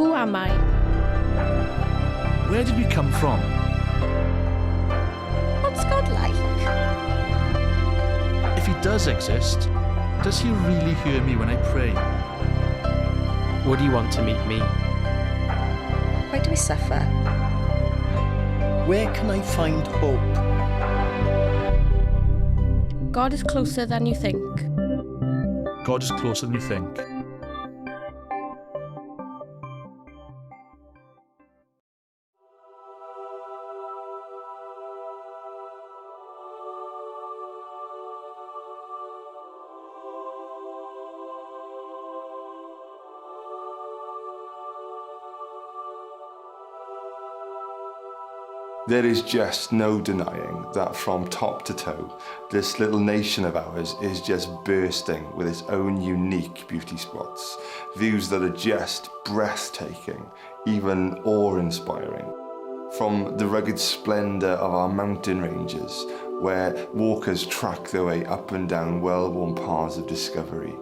Who am I? Where did we come from? What's God like? If he does exist, does he really hear me when I pray? Would he want to meet me? Why do we suffer? Where can I find hope? God is closer than you think. God is closer than you think. There is just no denying that from top to toe, this little nation of ours is just bursting with its own unique beauty spots, views that are just breathtaking, even awe-inspiring. From the rugged splendour of our mountain ranges, where walkers track their way up and down well-worn paths of discovery,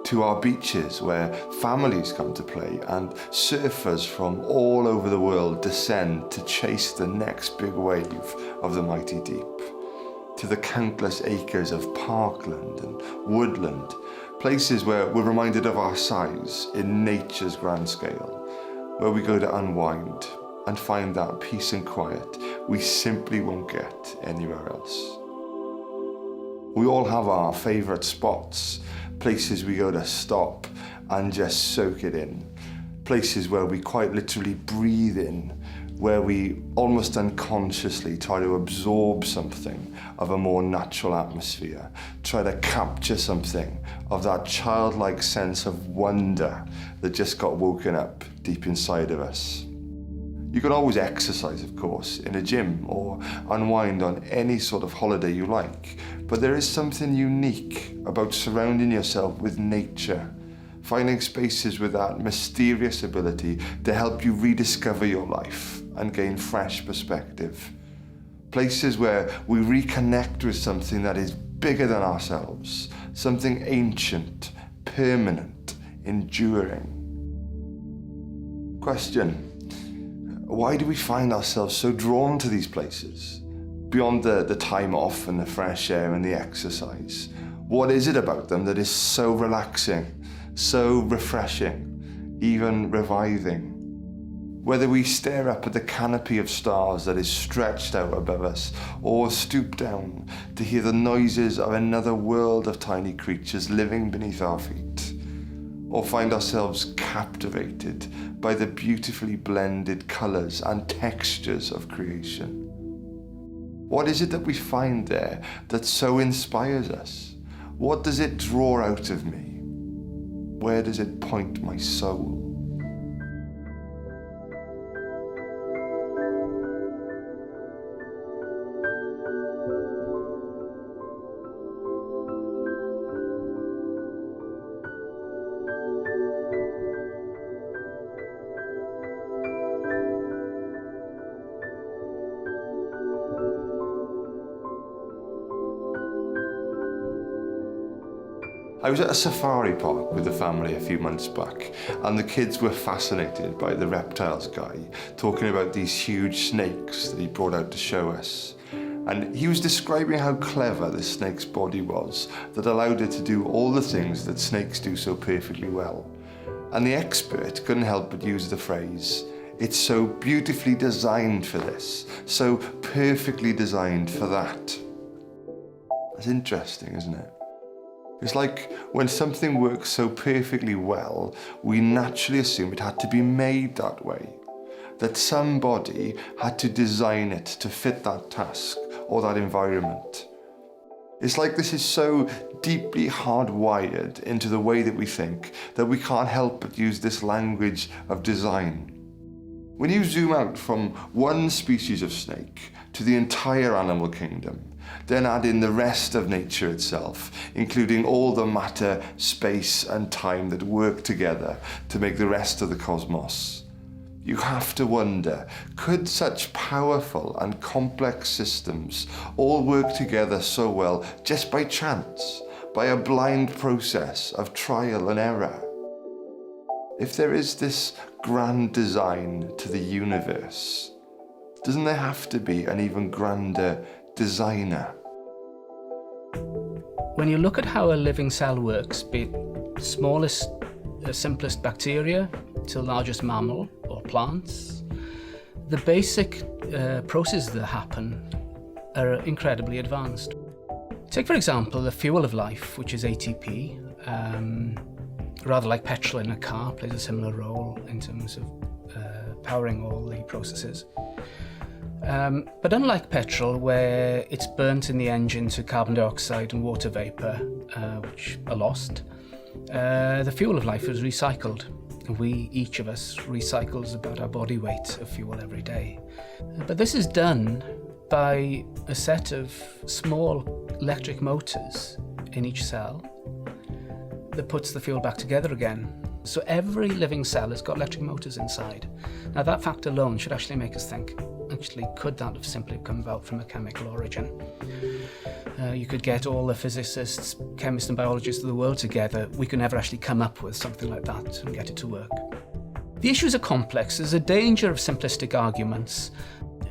to our beaches where families come to play and surfers from all over the world descend to chase the next big wave of the mighty deep, to the countless acres of parkland and woodland, places where we're reminded of our size in nature's grand scale, where we go to unwind and find that peace and quiet we simply won't get anywhere else. We all have our favourite spots, places we go to stop and just soak it in. Places where we quite literally breathe in, where we almost unconsciously try to absorb something of a more natural atmosphere, try to capture something of that childlike sense of wonder that just got woken up deep inside of us. You can always exercise, of course, in a gym or unwind on any sort of holiday you like, but there is something unique about surrounding yourself with nature, finding spaces with that mysterious ability to help you rediscover your life and gain fresh perspective. Places where we reconnect with something that is bigger than ourselves, something ancient, permanent, enduring. Question: why do we find ourselves so drawn to these places? Beyond the time off and the fresh air and the exercise, what is it about them that is so relaxing, so refreshing, even reviving? Whether we stare up at the canopy of stars that is stretched out above us, or stoop down to hear the noises of another world of tiny creatures living beneath our feet, or find ourselves captivated by the beautifully blended colours and textures of creation. What is it that we find there that so inspires us? What does it draw out of me? Where does it point my soul? I was at a safari park with the family a few months back, and the kids were fascinated by the reptiles guy talking about these huge snakes that he brought out to show us. And he was describing how clever this snake's body was that allowed it to do all the things that snakes do so perfectly well. And the expert couldn't help but use the phrase, "It's so beautifully designed for this, so perfectly designed for that." That's interesting, isn't it? It's like when something works so perfectly well, we naturally assume it had to be made that way, that somebody had to design it to fit that task or that environment. It's like this is so deeply hardwired into the way that we think that we can't help but use this language of design. When you zoom out from one species of snake to the entire animal kingdom, then add in the rest of nature itself, including all the matter, space and time that work together to make the rest of the cosmos, you have to wonder, could such powerful and complex systems all work together so well just by chance, by a blind process of trial and error? If there is this grand design to the universe, doesn't there have to be an even grander designer? When you look at how a living cell works, be it smallest, simplest bacteria to largest mammal or plants, the basic processes that happen are incredibly advanced. Take, for example, the fuel of life, which is ATP. Rather like petrol in a car, plays a similar role in terms of powering all the processes. But unlike petrol, where it's burnt in the engine to carbon dioxide and water vapour, which are lost, the fuel of life is recycled. Each of us, recycles about our body weight of fuel every day. But this is done by a set of small electric motors in each cell that puts the fuel back together again. So every living cell has got electric motors inside. Now that fact alone should actually make us think, actually, could that have simply come about from a chemical origin? You could get all the physicists, chemists and biologists of the world together. We could never actually come up with something like that and get it to work. The issues are complex. There's a danger of simplistic arguments,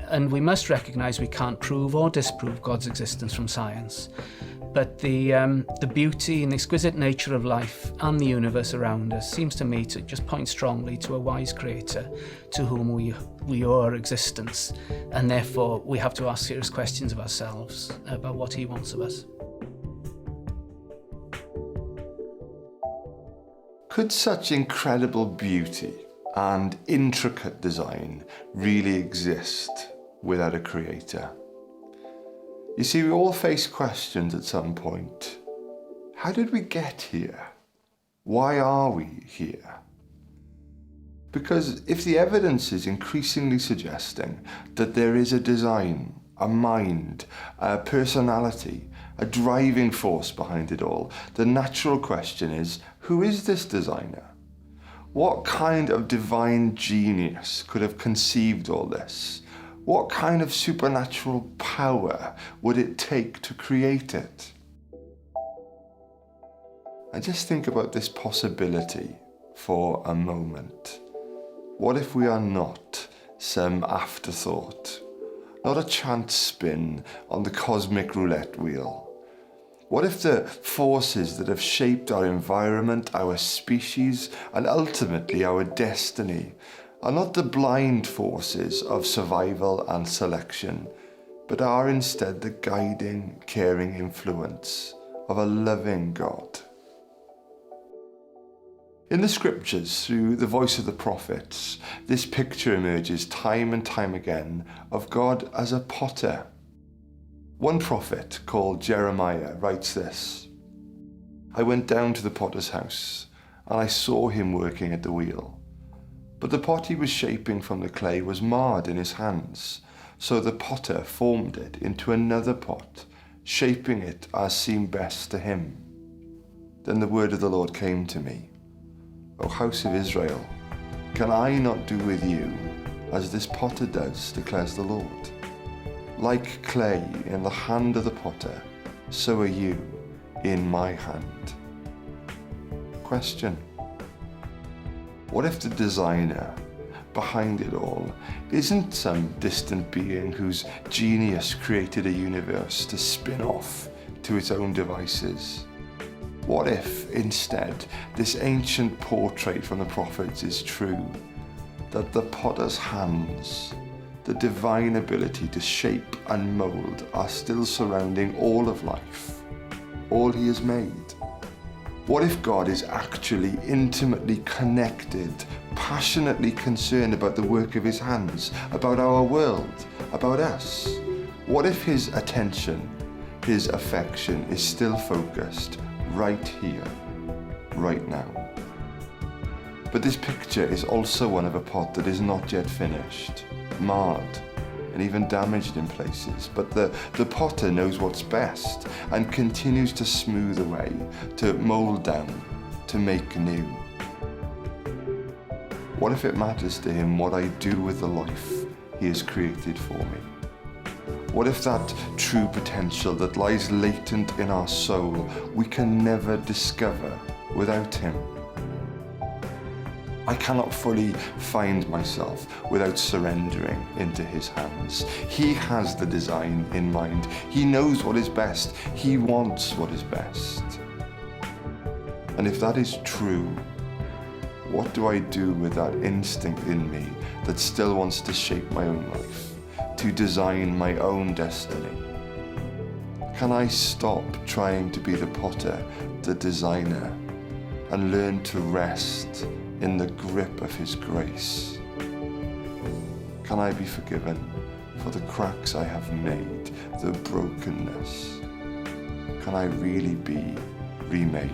and we must recognise we can't prove or disprove God's existence from science. But the beauty and exquisite nature of life and the universe around us seems to me to just point strongly to a wise creator to whom we owe our existence, and therefore we have to ask serious questions of ourselves about what he wants of us. Could such incredible beauty and intricate design really exist without a creator? You see, we all face questions at some point. How did we get here? Why are we here? Because if the evidence is increasingly suggesting that there is a design, a mind, a personality, a driving force behind it all, the natural question is, who is this designer? What kind of divine genius could have conceived all this? What kind of supernatural power would it take to create it? And just think about this possibility for a moment. What if we are not some afterthought, not a chance spin on the cosmic roulette wheel? What if the forces that have shaped our environment, our species, and ultimately our destiny are not the blind forces of survival and selection, but are instead the guiding, caring influence of a loving God? In the scriptures, through the voice of the prophets, this picture emerges time and time again of God as a potter. One prophet called Jeremiah writes this: "I went down to the potter's house, and I saw him working at the wheel. But the pot he was shaping from the clay was marred in his hands, so the potter formed it into another pot, shaping it as seemed best to him. Then the word of the Lord came to me, O house of Israel, can I not do with you as this potter does, declares the Lord? Like clay in the hand of the potter, so are you in my hand." Question: what if the designer behind it all isn't some distant being whose genius created a universe to spin off to its own devices? What if, instead, this ancient portrait from the prophets is true, that the potter's hands, the divine ability to shape and mould, are still surrounding all of life, all he has made? What if God is actually intimately connected, passionately concerned about the work of his hands, about our world, about us? What if his attention, his affection is still focused right here, right now? But this picture is also one of a pot that is not yet finished, marred, and even damaged in places. But the potter knows what's best and continues to smooth away, to mould down, to make new. What if it matters to him what I do with the life he has created for me? What if that true potential that lies latent in our soul we can never discover without him? I cannot fully find myself without surrendering into his hands. He has the design in mind. He knows what is best. He wants what is best. And if that is true, what do I do with that instinct in me that still wants to shape my own life, to design my own destiny? Can I stop trying to be the potter, the designer, and learn to rest in the grip of his grace? Can I be forgiven for the cracks I have made, the brokenness? Can I really be remade?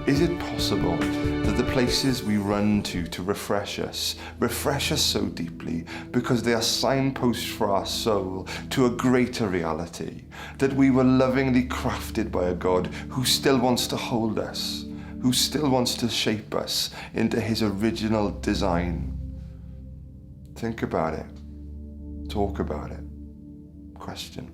Is it possible that the places we run to refresh us so deeply because they are signposts for our soul to a greater reality, that we were lovingly crafted by a God who still wants to hold us, who still wants to shape us into his original design? Think about it. Talk about it. Question.